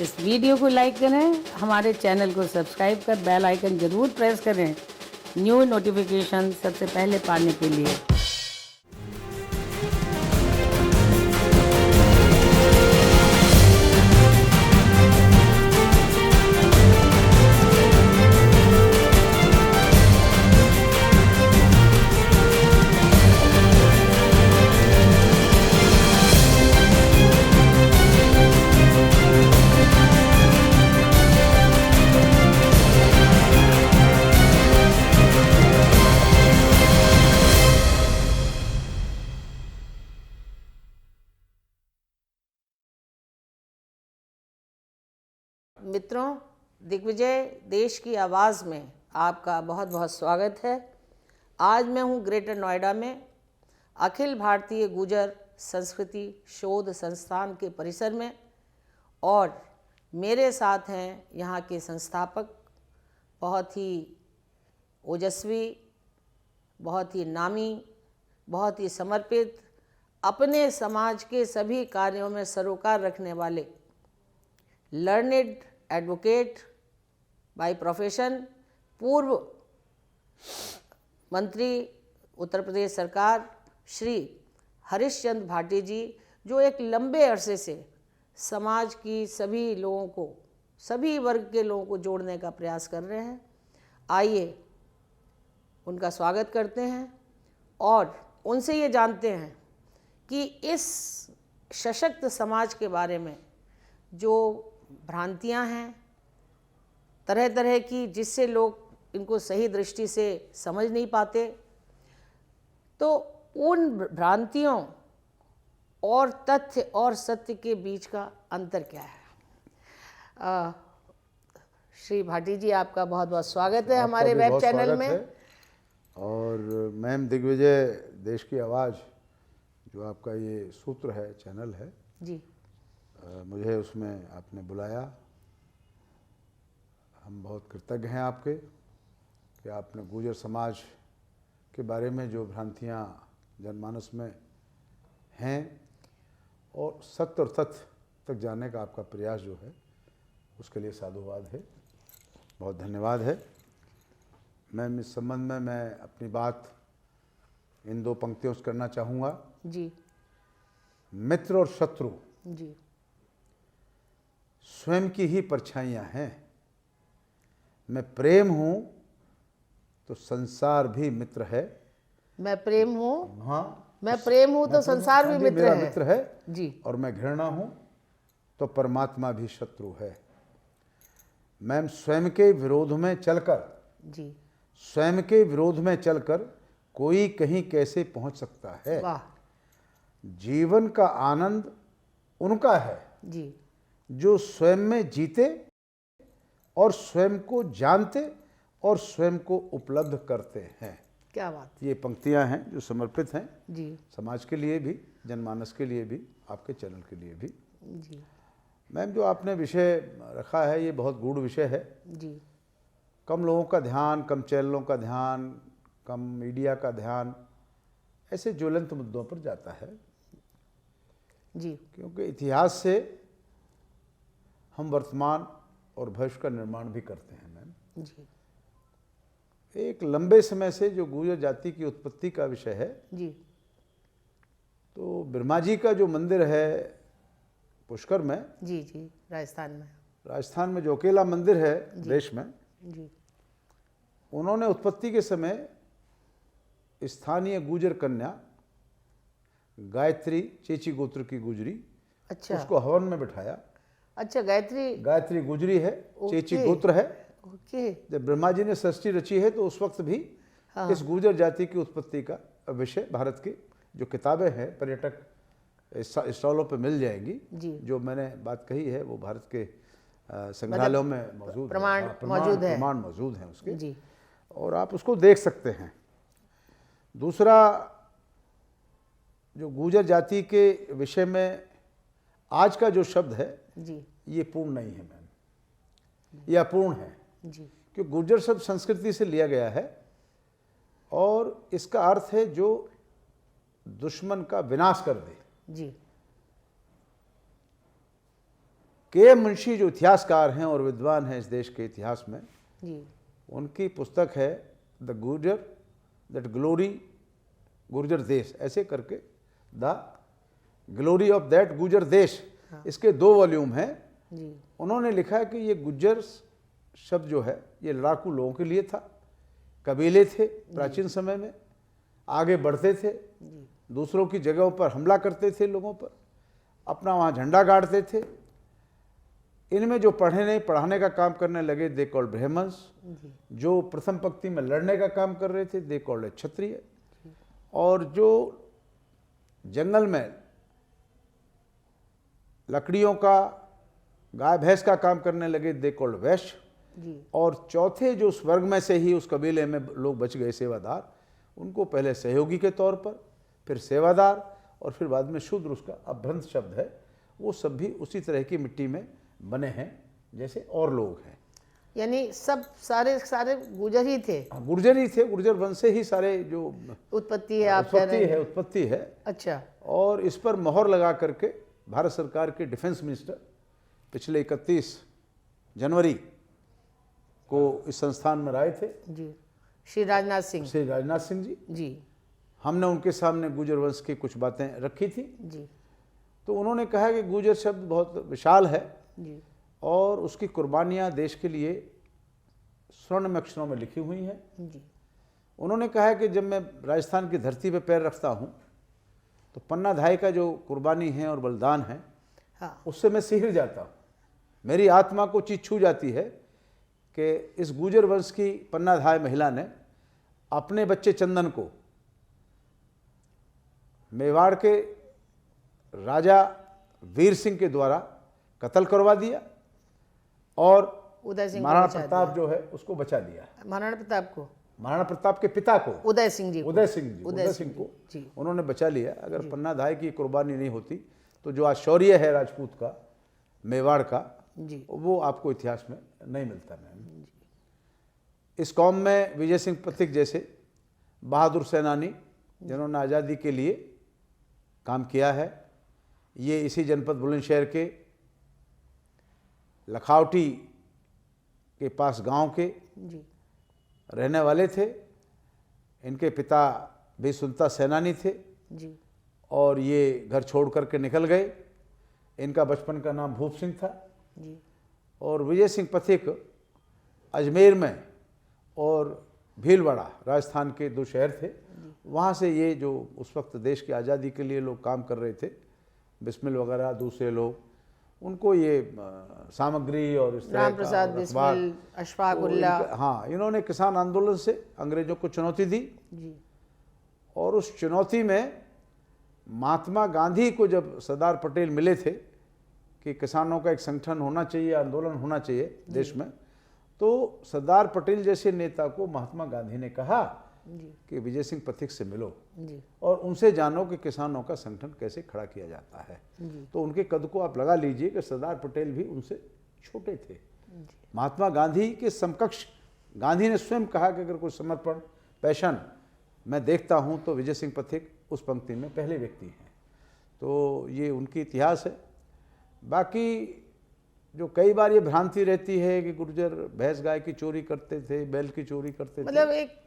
इस वीडियो को लाइक करें, हमारे चैनल को सब्सक्राइब कर बेल आइकन जरूर प्रेस करें न्यू नोटिफिकेशन सबसे पहले पाने के लिए। मित्रों, दिग्विजय देश की आवाज़ में आपका बहुत बहुत स्वागत है। आज मैं हूँ ग्रेटर नोएडा में अखिल भारतीय गुर्जर संस्कृति शोध संस्थान के परिसर में, और मेरे साथ हैं यहाँ के संस्थापक, बहुत ही ओजस्वी, बहुत ही नामी, बहुत ही समर्पित, अपने समाज के सभी कार्यों में सरोकार रखने वाले लर्नेड एडवोकेट बाय प्रोफेशन, पूर्व मंत्री उत्तर प्रदेश सरकार श्री हरीशचंद्र भाटी जी, जो एक लंबे अरसे से समाज की सभी लोगों को, सभी वर्ग के लोगों को जोड़ने का प्रयास कर रहे हैं। आइए उनका स्वागत करते हैं और उनसे ये जानते हैं कि इस सशक्त समाज के बारे में जो भ्रांतियां हैं तरह तरह की, जिससे लोग इनको सही दृष्टि से समझ नहीं पाते, तो उन भ्रांतियों और तथ्य और सत्य के बीच का अंतर क्या है। श्री भाटी जी, आपका बहुत बहुत स्वागत है हमारे वेब चैनल में। और मैम दिग्विजय देश की आवाज़ जो आपका ये सूत्र है, चैनल है जी, मुझे उसमें आपने बुलाया। हम बहुत कृतज्ञ हैं आपके कि आपने गुर्जर समाज के बारे में जो भ्रांतियाँ जनमानस में हैं और सत्य और तथ्य तक जानने का आपका प्रयास जो है, उसके लिए साधुवाद है, बहुत धन्यवाद है। मैम, इस संबंध में मैं अपनी बात इन दो पंक्तियों से करना चाहूँगा जी। मित्र और शत्रु जी, स्वयं की ही परछाइयाँ हैं। मैं प्रेम हूँ तो संसार भी मित्र है। मैं प्रेम हूँ, हाँ, मैं प्रेम हूँ तो संसार भी मित्र मेरा है। मित्र है जी। और मैं घृणा हूँ तो परमात्मा भी शत्रु है। मैम, स्वयं के विरोध में चलकर जी, स्वयं के विरोध में चलकर कोई कहीं कैसे पहुंच सकता है। वाह जीवन का आनंद उनका है जी, जो स्वयं में जीते और स्वयं को जानते और स्वयं को उपलब्ध करते हैं। क्या बात। ये पंक्तियां हैं जो समर्पित हैं जी समाज के लिए भी, जनमानस के लिए भी, आपके चैनल के लिए भी। जी मैम, जो आपने विषय रखा है ये बहुत गूढ़ विषय है। जी कम लोगों का ध्यान, कम चैनलों का ध्यान, कम मीडिया का ध्यान ऐसे ज्वलंत मुद्दों पर जाता है, जी, क्योंकि इतिहास से हम वर्तमान और भविष्य का निर्माण भी करते हैं। मैम, जी एक लंबे समय से जो गुर्जर जाति की उत्पत्ति का विषय है, जी, तो ब्रह्मा जी का जो मंदिर है पुष्कर में, जी जी, राजस्थान में जो अकेला मंदिर है देश में, जी, उन्होंने उत्पत्ति के समय स्थानीय गुर्जर कन्या गायत्री, चेची गोत्र की गुजरी, अच्छा, उसको हवन में बिठाया। अच्छा, गायत्री गुजरी है, चेची गोत्र है। ओके। जब ब्रह्मा जी ने सृष्टि रची है तो उस वक्त भी इस गुर्जर जाति की उत्पत्ति का विषय भारत की जो किताबें हैं, पर्यटक स्टॉलों पर मिल जाएंगी। जो मैंने बात कही है वो भारत के संग्रहालयों में मौजूद प्रमाण मौजूद हैं उसके जी, और आप उसको देख सकते हैं। दूसरा, जो गुर्जर जाति के विषय में आज का जो शब्द है जी, ये पूर्ण नहीं है मैम, ये अपूर्ण है जी, क्योंकि गुर्जर शब्द संस्कृति से लिया गया है और इसका अर्थ है जो दुश्मन का विनाश कर दे। जी, के मुंशी जो इतिहासकार हैं और विद्वान हैं इस देश के इतिहास में, जी उनकी पुस्तक है the Gurjar that glory Gurjar देश, ऐसे करके the glory of that Gurjar देश। इसके 2 वॉल्यूम हैं। जी उन्होंने लिखा है कि ये गुज्जर शब्द जो है ये लड़ाकू लोगों के लिए था, कबीले थे प्राचीन समय में, आगे बढ़ते थे, दूसरों की जगहों पर हमला करते थे, लोगों पर अपना वहाँ झंडा गाड़ते थे। इनमें जो पढ़ाने का काम करने लगे दे कॉल्ड ब्राह्मण्स, जो प्रथम पंक्ति में लड़ने का काम कर रहे थे दे कॉल्ड क्षत्रिय, और जो जंगल में लकड़ियों का गाय भैंस का काम करने लगे दे कॉल्ड वैश्य, और चौथे जो उस वर्ग में से ही उस कबीले में लोग बच गए सेवादार, उनको पहले सहयोगी के तौर पर, फिर सेवादार, और फिर बाद में शूद्र उसका अभ्रंश शब्द है, वो सब भी उसी तरह की मिट्टी में बने हैं जैसे और लोग हैं। यानी सब सारे गुर्जर ही थे। गुर्जर ही थे, गुर्जर वंश से ही सारे जो उत्पत्ति है आप कह रहे हैं। उत्पत्ति है। अच्छा। और इस पर मोहर लगा करके भारत सरकार के डिफेंस मिनिस्टर पिछले 31 जनवरी को इस संस्थान में आए थे जी, श्री राजनाथ सिंह जी। हमने उनके सामने गुर्जर वंश की कुछ बातें रखी थी जी। तो उन्होंने कहा कि गुर्जर शब्द बहुत विशाल है जी, और उसकी कुर्बानियाँ देश के लिए स्वर्णमय अक्षरों में लिखी हुई हैं जी। उन्होंने कहा कि जब मैं राजस्थान की धरती पर पैर रखता हूँ तो पन्ना धाय का जो कुर्बानी है और बलिदान है, हाँ, उससे मैं सिहर जाता हूँ। मेरी आत्मा को चीज छू जाती है कि इस गुर्जर वंश की पन्ना धाय महिला ने अपने बच्चे चंदन को मेवाड़ के राजा वीर सिंह के द्वारा कत्ल करवा दिया और उदय सिंह महाराणा प्रताप जो है उसको बचा दिया। महाराणा प्रताप के पिता को उदय सिंह को उन्होंने बचा लिया। अगर पन्ना धाय की कुर्बानी नहीं होती तो जो आज शौर्य है राजपूत का, मेवाड़ का, वो आपको इतिहास में नहीं मिलता। मैम, इस कौम में विजय सिंह पथिक जैसे बहादुर सेनानी जिन्होंने आज़ादी के लिए काम किया है, ये इसी जनपद बुलंदशहर के लखावटी के पास गांव के रहने वाले थे। इनके पिता भी सुनता सेनानी थे जी। और ये घर छोड़ करके निकल गए। इनका बचपन का नाम भूप सिंह था जी। और विजय सिंह पथिक अजमेर में और भीलवाड़ा राजस्थान के 2 शहर थे, वहाँ से ये जो उस वक्त देश की आज़ादी के लिए लोग काम कर रहे थे, बिस्मिल वगैरह दूसरे लोग, उनको ये सामग्री और इस तरह राम प्रसाद बिस्मिल, अशफाक उल्लाह, हाँ, इन्होंने किसान आंदोलन से अंग्रेजों को चुनौती दी जी। और उस चुनौती में महात्मा गांधी को जब सरदार पटेल मिले थे कि किसानों का एक संगठन होना चाहिए, आंदोलन होना चाहिए देश में, तो सरदार पटेल जैसे नेता को महात्मा गांधी ने कहा कि विजय सिंह पथिक से मिलो और उनसे जानो कि किसानों का संगठन कैसे खड़ा किया जाता है। तो उनके कद को आप लगा लीजिए कि सरदार पटेल भी उनसे छोटे थे। महात्मा गांधी के समकक्ष गांधी ने स्वयं कहा कि अगर कोई समर्पण, पैशन मैं देखता हूं तो विजय सिंह पथिक उस पंक्ति में पहले व्यक्ति हैं। तो ये उनकी इतिहास है। बाकी जो कई बार ये भ्रांति रहती है कि गुर्जर भैंस गाय की चोरी करते थे, बैल की चोरी करते थे, मतलब एक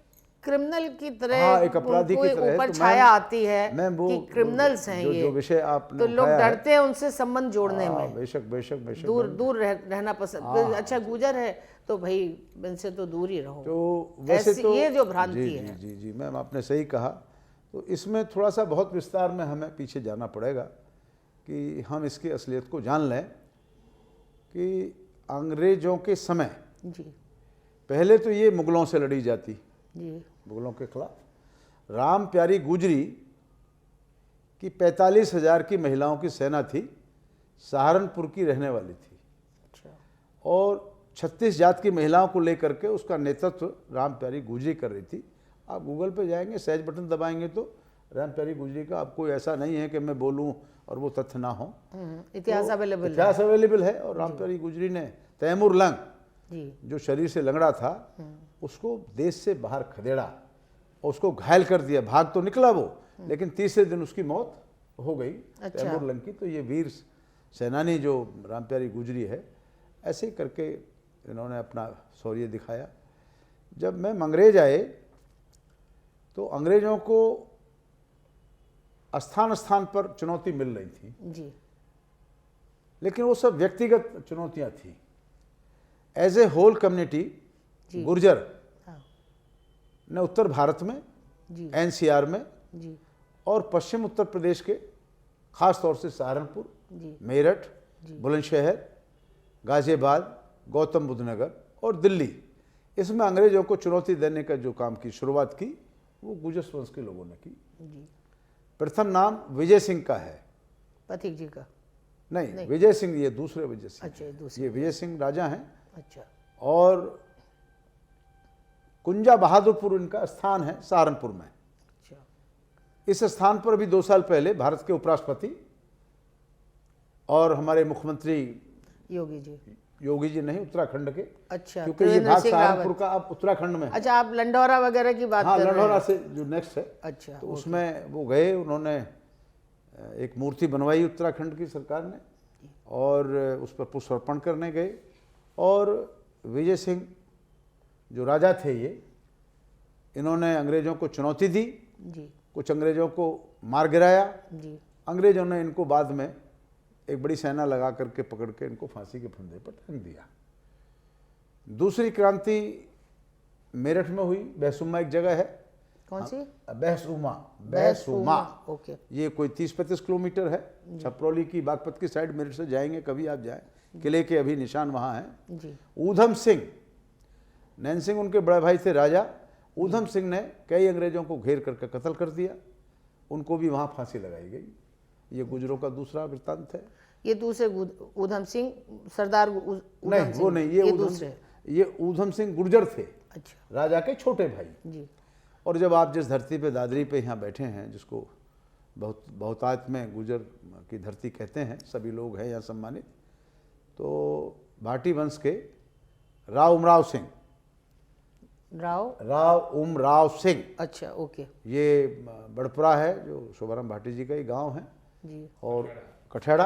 क्रिमिनल की तरह, हाँ, एक अपराधी की तरह ऊपर छाया आती है कि क्रिमिनल्स हैं ये, जो विषय आपने तो लोग डरते हैं उनसे संबंध जोड़ने में। बेशक बेशक बेशक दूर रहना पसंद। अच्छा, गुर्जर है तो भाई इनसे तो दूर ही रहो। तो वैसे तो ये जो भ्रांति है, जी जी मैम, आपने सही कहा। तो इसमें थोड़ा सा बहुत विस्तार में हमें पीछे जाना पड़ेगा कि हम इसकी असलियत को जान लें कि अंग्रेजों के समय जी, पहले तो ये मुगलों से लड़ी जाती जी, मुगलों के खिलाफ। राम प्यारी गुजरी की 45,000 की महिलाओं की सेना थी, सहारनपुर की रहने वाली थी। अच्छा। और 36 जात की महिलाओं को लेकर के उसका नेतृत्व राम प्यारी गुजरी कर रही थी। आप गूगल पे जाएंगे, सहज बटन दबाएंगे तो राम प्यारी गुजरी का आपको ऐसा नहीं है कि मैं बोलूं और वो तथ्य ना हो, इतिहास अवेलेबल है। और राम प्यारी गुजरी ने तैमूर लंग जो शरीर से लंगड़ा था उसको देश से बाहर खदेड़ा और उसको घायल कर दिया। भाग तो निकला वो, लेकिन तीसरे दिन उसकी मौत हो गई। अच्छा। तैमूर लंग की। तो ये वीर सेनानी जो रामप्यारी गुजरी है, ऐसे ही करके इन्होंने अपना शौर्य दिखाया। जब मैम अंग्रेज आए तो अंग्रेजों को स्थान स्थान पर चुनौती मिल रही थी जी, लेकिन वो सब व्यक्तिगत चुनौतियां थी। As a whole community Gurjar हाँ ने उत्तर भारत में, जी एनसीआर में जी और पश्चिम उत्तर प्रदेश के खास तौर से सहारनपुर, जी मेरठ, बुलंदशहर, गाजियाबाद, गौतम बुद्ध नगर और दिल्ली, इसमें अंग्रेजों को चुनौती देने का जो काम की शुरुआत की वो गुर्जर वंश के लोगों ने की। जी। प्रथम नाम विजय सिंह का है। पथिक जी का? नहीं, विजय सिंह ये दूसरे विजय सिंह। अच्छा, दूसरे। ये विजय सिंह राजा हैं। अच्छा और कुंजा बहादुरपुर इनका स्थान है सहारनपुर में। अच्छा इस स्थान पर अभी 2 साल पहले भारत के उपराष्ट्रपति और हमारे मुख्यमंत्री योगी जी। योगी जी नहीं, उत्तराखंड के, अच्छा, क्योंकि ये त्रिवेंद्र भाग सिंह सहारनपुर रावत। का अब उत्तराखंड में है। अच्छा, आप लंडौरा वगैरह की बात हाँ, कर रहे हैं? लंढौरा से जो नेक्स्ट है। अच्छा, तो उसमें वो गए, उन्होंने एक मूर्ति बनवाई उत्तराखंड की सरकार ने और उस पर पुष्प अर्पण करने गए। और विजय सिंह जो राजा थे ये, इन्होंने अंग्रेजों को चुनौती दी, जी कुछ अंग्रेजों को मार गिराया। जी। अंग्रेजों ने इनको बाद में एक बड़ी सेना लगा करके पकड़ के इनको फांसी के फंदे पर टांग दिया। दूसरी क्रांति मेरठ में हुई। बहसुमा एक जगह है। कौन सी? बहसुमा। ओके। ये कोई 30-35 किलोमीटर है। छपरौली की बागपत की साइड मेरठ से जाएंगे कभी आप जाएं, किले के अभी निशान वहाँ हैं। जी। ऊधम सिंह, नैन सिंह उनके बड़े भाई थे राजा। ऊधम सिंह ने कई अंग्रेजों को घेर करके कत्ल कर दिया, उनको भी वहाँ फांसी लगाई गई। ये गुजरों का दूसरा वृत्तांत है। ये दूसरे ऊधम सिंह, सरदार ऊधम नहीं, वो नहीं, ये ऊधम सिंह गुर्जर थे। अच्छा, राजा के छोटे भाई जी। और जब आप जिस धरती पे, दादरी पे यहाँ बैठे हैं, जिसको बहुतायत में गुर्जर की धरती कहते हैं, सभी लोग हैं यहाँ सम्मानित, तो भाटी वंश के राव उमराव सिंह, राव उमराव सिंह, अच्छा, ओके, ये बड़पुरा है जो शोभाराम भाटी जी का ही गांव है जी। और कठेड़ा,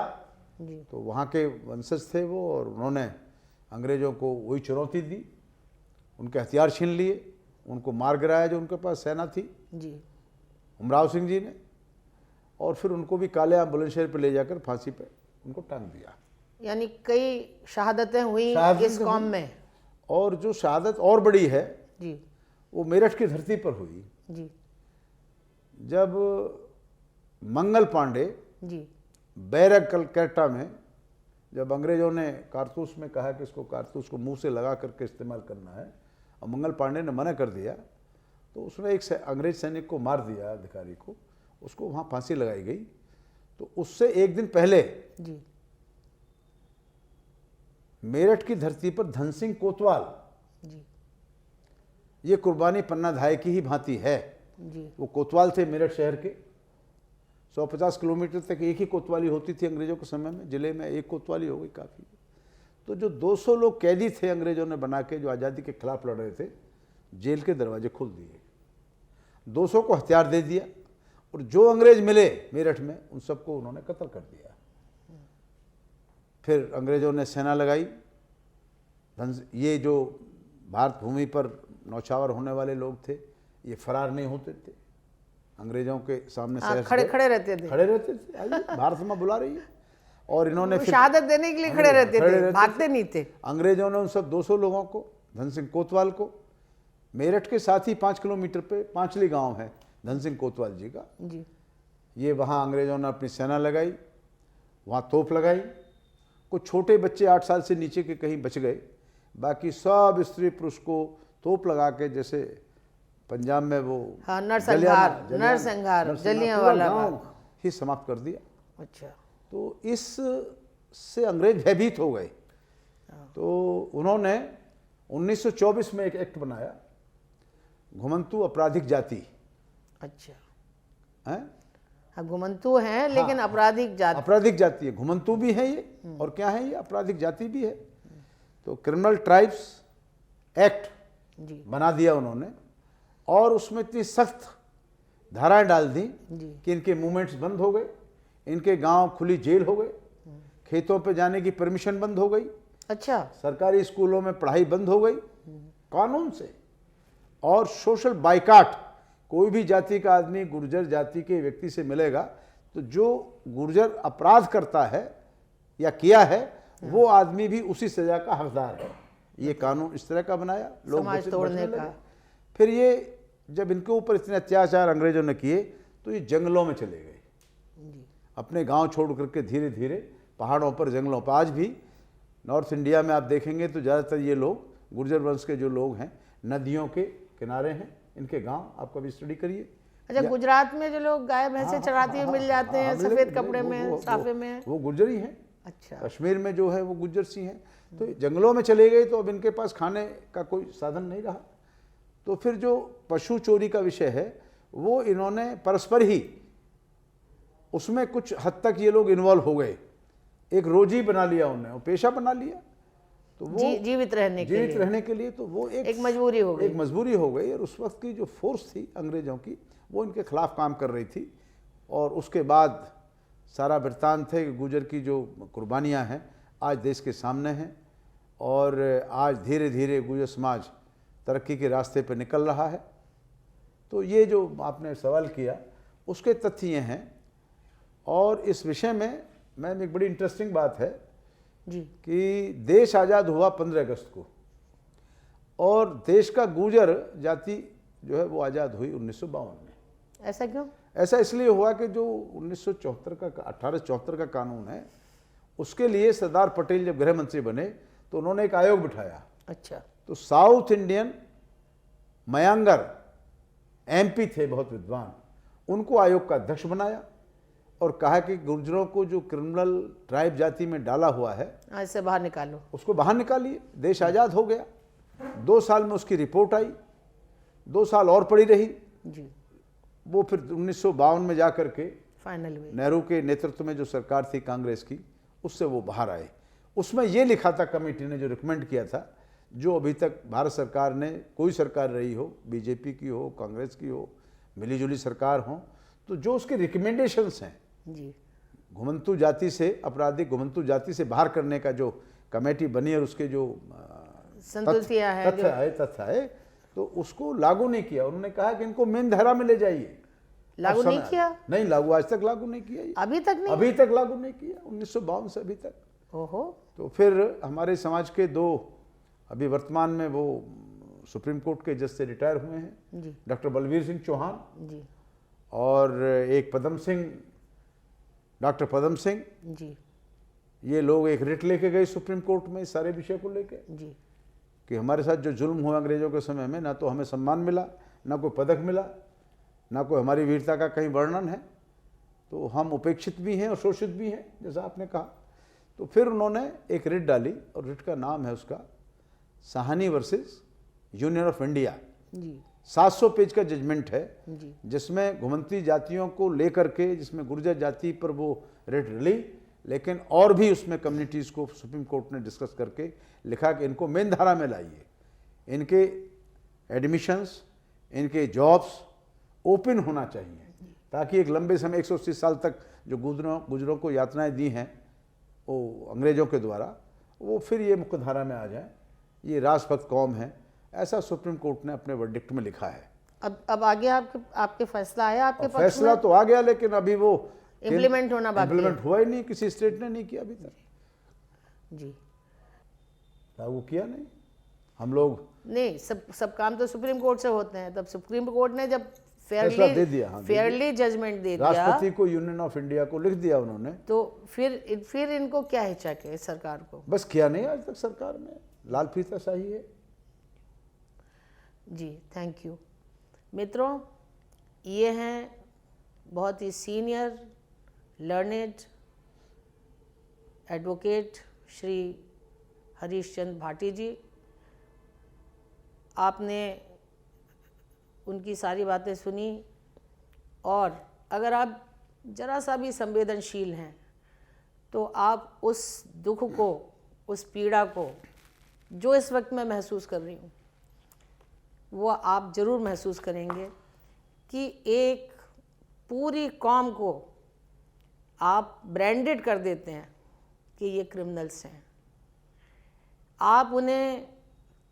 जी। तो वहाँ के वंशज थे वो। और उन्होंने अंग्रेजों को वही चुनौती दी, उनके हथियार छीन लिए, उनको मार गिराया जो उनके पास सेना थी जी। उमराव सिंह जी ने, और फिर उनको भी काले बुलंदशहर पर ले जाकर फांसी पे उनको टांग दिया। यानी कई शहादतें हुई इस कौम में। और जो शहादत और बड़ी है जी वो मेरठ की धरती पर हुई, जी जब मंगल पांडे जी बैरक कलकत्ता में, जब अंग्रेजों ने कारतूस में कहा कि इसको कारतूस को मुंह से लगा करके इस्तेमाल करना है और मंगल पांडे ने मना कर दिया, तो उसने एक अंग्रेज सैनिक को मार दिया, अधिकारी को, उसको वहाँ फांसी लगाई गई। तो उससे एक दिन पहले जी मेरठ की धरती पर धन सिंह कोतवाल, जी ये कुर्बानी पन्ना धाय की ही भांति है। जी। वो कोतवाल थे मेरठ शहर के। 150 किलोमीटर तक एक ही कोतवाली होती थी अंग्रेजों के समय में, जिले में एक कोतवाली हो गई काफ़ी। तो जो 200 लोग कैदी थे अंग्रेजों ने बना के, जो आज़ादी के खिलाफ लड़ रहे थे, जेल के दरवाजे खोल दिए, 200 को हथियार दे दिया और जो अंग्रेज मिले मेरठ में उन सबको उन्होंने कत्ल कर दिया। फिर अंग्रेजों ने सेना लगाई। ये जो भारत भूमि पर नौछावर होने वाले लोग थे, ये फरार नहीं होते थे अंग्रेजों के सामने। खड़े खड़े रहते थे। आइए, भारत माँ बुला रही है। और इन्होंने फिर शहादत देने के लिए खड़े रहते थे, भागते नहीं थे। अंग्रेजों ने उन सब 200 लोगों को, धन सिंह कोतवाल को, मेरठ के साथ ही 5 किलोमीटर पे पांचली गांव है धन सिंह कोतवाल जी का जी। ये, वहाँ अंग्रेजों ने अपनी सेना लगाई, वहाँ तोप लगाई। कुछ छोटे बच्चे 8 साल से नीचे के कहीं बच गए, बाकी सब स्त्री पुरुष को तोप लगा के, जैसे पंजाब में वो हाँ, नरसंहार, जलियांवाला बाग ही समाप्त कर दिया। अच्छा। तो इससे अंग्रेज भयभीत हो गए। तो उन्होंने 1924 में एक एक्ट बनाया, घुमंतु आपराधिक जाति। अच्छा, हैं? हाँ, घुमंतु हैं लेकिन आपराधिक जाति। आपराधिक जाति है, घुमंतु भी है ये, और क्या है ये, आपराधिक जाति भी है। तो क्रिमिनल ट्राइब्स एक्ट जी बना दिया उन्होंने, और उसमें इतनी सख्त धाराएं डाल दी जी। कि इनके मूवमेंट्स बंद हो गए, इनके गांव खुली जेल हो गए, खेतों पे जाने की परमिशन बंद हो गई, अच्छा, सरकारी स्कूलों में पढ़ाई बंद हो गई कानून से। और सोशल बाइकाट, कोई भी जाति का आदमी गुर्जर जाति के व्यक्ति से मिलेगा तो जो गुर्जर अपराध करता है या किया है वो आदमी भी उसी सजा का हकदार है। ये कानून इस तरह का बनाया, लोग समाज बचने तोड़ने लगे। का। फिर ये जब इनके ऊपर इतने अत्याचार अंग्रेजों ने किए तो ये जंगलों में चले गए, अपने गांव छोड़ करके धीरे धीरे पहाड़ों पर, जंगलों पर। आज भी नॉर्थ इंडिया में आप देखेंगे तो ज़्यादातर ये लोग गुर्जर वंश के जो लोग हैं नदियों के किनारे हैं, इनके गांव आप कभी स्टडी करिए। अच्छा, गुजरात में जो लोग गाय भैंसे चराते हुए मिल जाते हैं सफेद कपड़े में, साफे में, वो गुर्जर ही हैं। अच्छा, कश्मीर में जो है वो गुज्जर सी हैं। तो जंगलों में चले गए तो अब इनके पास खाने का कोई साधन नहीं रहा। तो फिर जो पशु चोरी का विषय है वो इन्होंने परस्पर ही उसमें कुछ हद तक ये लोग इन्वॉल्व हो गए, एक रोजी बना लिया उन्होंने, वो पेशा बना लिया। तो वो जीवित रहने के लिए तो वो एक मजबूरी हो गई। एक मजबूरी हो गई। और उस वक्त की जो फोर्स थी अंग्रेजों की वो इनके खिलाफ काम कर रही थी। और उसके बाद सारा वृत्तांत है कि गुर्जर की जो कुर्बानियां हैं आज देश के सामने हैं। और आज धीरे धीरे गुर्जर समाज तरक्की के रास्ते पर निकल रहा है। तो ये जो आपने सवाल किया उसके तथ्य ये हैं। और इस विषय में मैम एक बड़ी इंटरेस्टिंग बात है जी कि देश आज़ाद हुआ 15 अगस्त को और देश का गुर्जर जाति जो है वो आज़ाद हुई 1952 में। ऐसा क्यों? ऐसा इसलिए हुआ कि जो 1974 का 1874 का कानून है उसके लिए सरदार पटेल जब गृह मंत्री बने तो उन्होंने एक आयोग बिठाया। अच्छा, तो साउथ इंडियन मयांगर एमपी थे बहुत विद्वान, उनको आयोग का अध्यक्ष बनाया और कहा कि गुर्जरों को जो क्रिमिनल ट्राइब जाति में डाला हुआ है आज से बाहर निकालो, उसको बाहर निकालिए। देश आज़ाद हो गया। 2 साल में उसकी रिपोर्ट आई, 2 साल और पड़ी रही जी, वो फिर 1952 में जा करके फाइनल हुई। नेहरू के नेतृत्व में जो सरकार थी कांग्रेस की उससे वो बाहर आए। उसमें ये लिखा था कमेटी ने जो रिकमेंड किया था, जो अभी तक भारत सरकार ने कोई सरकार रही हो, बीजेपी की हो, कांग्रेस की हो, मिलीजुली सरकार हो, तो जो उसके रिकमेंडेशंस हैं जी, घुमंतु जाति से, आपराधिक घुमंतु जाति से बाहर करने का जो कमेटी बनी और उसके जो संतुष्टियां है, तथ्य है तो उसको लागू नहीं किया। उन्होंने कहा कि इनको मेन धारा में ले जाइए। लागू नहीं किया? नहीं लागू, आज तक लागू नहीं किया। अभी तक नहीं? अभी तक लागू नहीं किया, 1952 से अभी तक। ओहो। तो फिर हमारे समाज के 2 अभी वर्तमान में वो सुप्रीम कोर्ट के जज से रिटायर हुए हैं जी, डॉक्टर बलवीर सिंह चौहान जी, और एक पदम सिंह, डॉक्टर पदम सिंह। जी, ये लोग एक रिट लेके गए सुप्रीम कोर्ट में इस सारे विषय को लेके जी, कि हमारे साथ जो जुल्म हुआ अंग्रेजों के समय में, ना तो हमें सम्मान मिला, ना कोई पदक मिला, ना कोई हमारी वीरता का कहीं वर्णन है, तो हम उपेक्षित भी हैं और शोषित भी हैं जैसा आपने कहा। तो फिर उन्होंने एक रिट डाली और रिट का नाम है उसका Sawhney versus union of India. जी, 700 पेज का जजमेंट है जी, जिसमें घुमंती जातियों को लेकर के, जिसमें गुर्जर जाति पर वो रिट डली, लेकिन और भी उसमें कम्युनिटीज़ को सुप्रीम कोर्ट ने डिस्कस करके लिखा कि इनको मेन धारा में लाइए, इनके एडमिशन्स, इनके जॉब्स ओपन होना चाहिए ताकि एक लंबे समय 180 साल तक जो गुजरों को यातनाएं दी हैं वो अंग्रेजों के द्वारा, वो फिर ये मुख्य धारा में आ जाए। ये राजभक्त कौम है, ऐसा सुप्रीम कोर्ट ने अपने वर्डिक्ट में लिखा है। अब आगे आपके फैसला आया आपके पक्ष में? फैसला तो आ गया लेकिन अभी वो इम्प्लीमेंट होना बाकी है। इम्प्लीमेंट हुआ ही नहीं, किसी स्टेट ने नहीं किया अभी तक। जी, लागू किया नहीं। हम लोग नहीं, सब काम तो सुप्रीम कोर्ट से होते हैं। तब सुप्रीम कोर्ट ने जब फैसला दे दिया, हाँ, फेयरली जजमेंट दे दिया, राष्ट्रपति को यूनियन ऑफ इंडिया को लिख दिया उन्होंने, तो फिर इनको क्या हिचक है सरकार को? बस किया नहीं आज तक सरकार ने, लाल फीताशाही है। जी, थैंक यू। मित्रों, ये हैं बहुत ही senior learned advocate Shri Harish Chandra Bhati ji. आपने उनकी सारी बातें सुनी और अगर आप जरा सा भी संवेदनशील हैं तो आप उस दुख को, उस पीड़ा को जो इस वक्त मैं महसूस कर रही हूँ वो आप ज़रूर महसूस करेंगे कि एक पूरी कौम को आप ब्रांडेड कर देते हैं कि ये क्रिमिनल्स हैं। आप उन्हें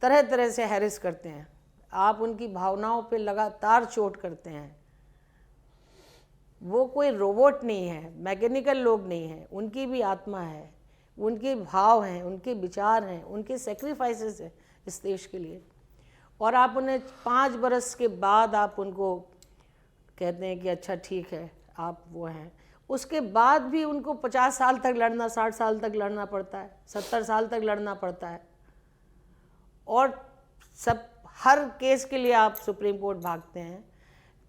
तरह तरह से हैरेस करते हैं, आप उनकी भावनाओं पे लगातार चोट करते हैं। वो कोई रोबोट नहीं है, मैकेनिकल लोग नहीं हैं, उनकी भी आत्मा है, उनके भाव हैं, उनके विचार हैं, उनके सेक्रीफाइसेस हैं इस देश के लिए। और आप उन्हें 5 बरस के बाद आप उनको कहते हैं कि अच्छा ठीक है आप वो हैं, उसके बाद भी उनको 50 साल तक लड़ना, 60 साल तक लड़ना पड़ता है, 70 साल तक लड़ना पड़ता है। और सब हर केस के लिए आप सुप्रीम कोर्ट भागते हैं।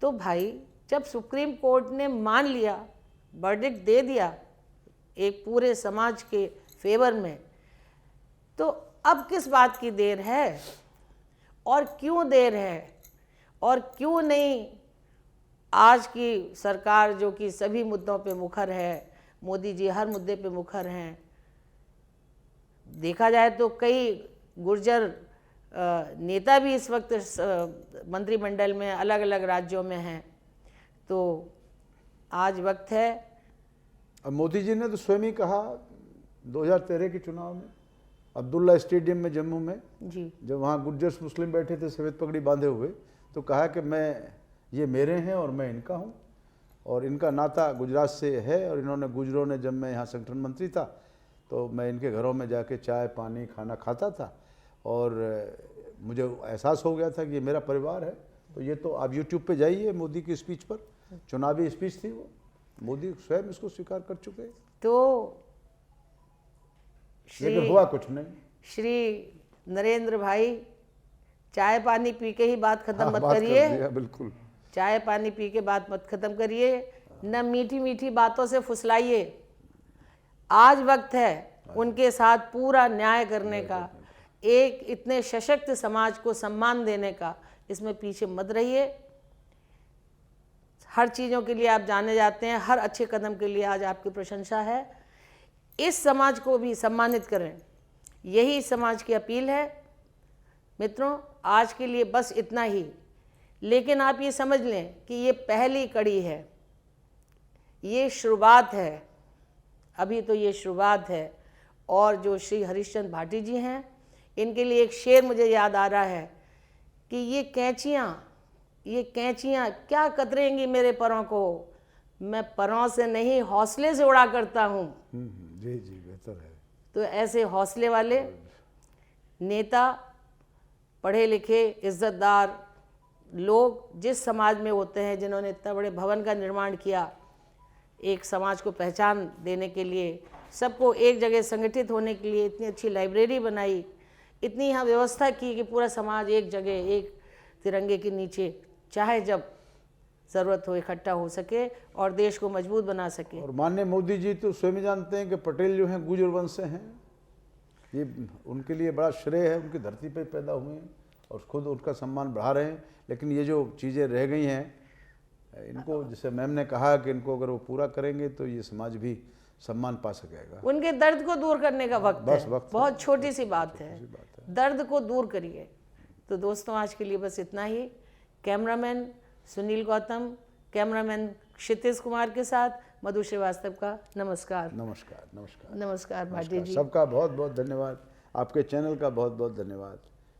तो भाई जब सुप्रीम कोर्ट ने मान लिया, वर्डिक्ट दे दिया एक पूरे समाज के फेवर में, तो अब किस बात की देर है और क्यों देर है? और क्यों नहीं आज की सरकार जो कि सभी मुद्दों पे मुखर है, मोदी जी हर मुद्दे पे मुखर हैं। देखा जाए तो कई गुर्जर नेता भी इस वक्त मंत्रिमंडल में अलग अलग राज्यों में हैं। तो आज वक्त है। अब मोदी जी ने तो स्वयं ही कहा 2013 के चुनाव में अब्दुल्ला स्टेडियम में जम्मू में जी, जब वहाँ गुर्जर्स मुस्लिम बैठे थे सफ़ेद पगड़ी बांधे हुए, तो कहा कि ये मेरे हैं और मैं इनका हूँ, और इनका नाता गुजरात से है, और इन्होंने गुजरों ने, जब मैं यहाँ संगठन मंत्री था तो मैं इनके घरों में जाके चाय पानी खाना खाता था, और मुझे एहसास हो गया था कि ये मेरा परिवार है। तो ये तो आप यूट्यूब पे जाइए मोदी की स्पीच पर, चुनावी स्पीच थी वो, मोदी स्वयं इसको स्वीकार कर चुके। तो लेकिन हुआ कुछ नहीं। श्री नरेंद्र भाई, चाय पानी पी के ही बात खत्म मत बात कर करिए। दिया, बिल्कुल चाय पानी पी के बात मत खत्म करिए, न मीठी मीठी बातों से फुसलाइए। आज वक्त है उनके साथ पूरा न्याय करने का, एक इतने सशक्त समाज को सम्मान देने का। इसमें पीछे मत रहिए। हर चीज़ों के लिए आप जाने जाते हैं, हर अच्छे कदम के लिए आज आपकी प्रशंसा है। इस समाज को भी सम्मानित करें, यही समाज की अपील है। मित्रों, आज के लिए बस इतना ही। लेकिन आप ये समझ लें कि ये पहली कड़ी है, ये शुरुआत है, अभी तो ये शुरुआत है। और जो श्री हरिश्चंद्र भाटी जी हैं, इनके लिए एक शेर मुझे याद आ रहा है कि ये कैंचियाँ क्या कतरेंगी मेरे परों को, मैं परों से नहीं हौसले से उड़ा करता हूँ। जी जी, बेहतर है। तो ऐसे हौसले वाले नेता, पढ़े लिखे, इज्जतदार लोग जिस समाज में होते हैं, जिन्होंने इतना बड़े भवन का निर्माण किया, एक समाज को पहचान देने के लिए, सबको एक जगह संगठित होने के लिए इतनी अच्छी लाइब्रेरी बनाई, इतनी यहाँ व्यवस्था की कि पूरा समाज एक जगह, एक तिरंगे के नीचे, चाहे जब ज़रूरत हो इकट्ठा हो सके और देश को मजबूत बना सके। और माननीय मोदी जी तो स्वयं जानते हैं कि पटेल जो हैं गुर्जर वंश से हैं, ये उनके लिए बड़ा श्रेय है, उनकी धरती पे पैदा हुए हैं और खुद उनका सम्मान बढ़ा रहे हैं। लेकिन ये जो चीज़ें रह गई हैं, इनको, जैसे मैम ने कहा कि इनको अगर वो पूरा करेंगे तो ये समाज भी सम्मान पा सकेगा। उनके दर्द को दूर करने का वक्त बस है। वक्त बहुत छोटी सी बात है, दर्द को दूर करिए। तो दोस्तों, आज के लिए बस इतना ही। कैमरामैन सुनील गौतम, कैमरामैन क्षितिज कुमार के साथ मधु श्रीवास्तव का नमस्कार। नमस्कार नमस्कार नमस्कार भाटी जी। सबका बहुत बहुत धन्यवाद, आपके चैनल का बहुत बहुत धन्यवाद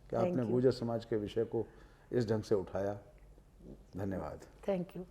कि आपने गुर्जर समाज के विषय को इस ढंग से उठाया। धन्यवाद। Thank you.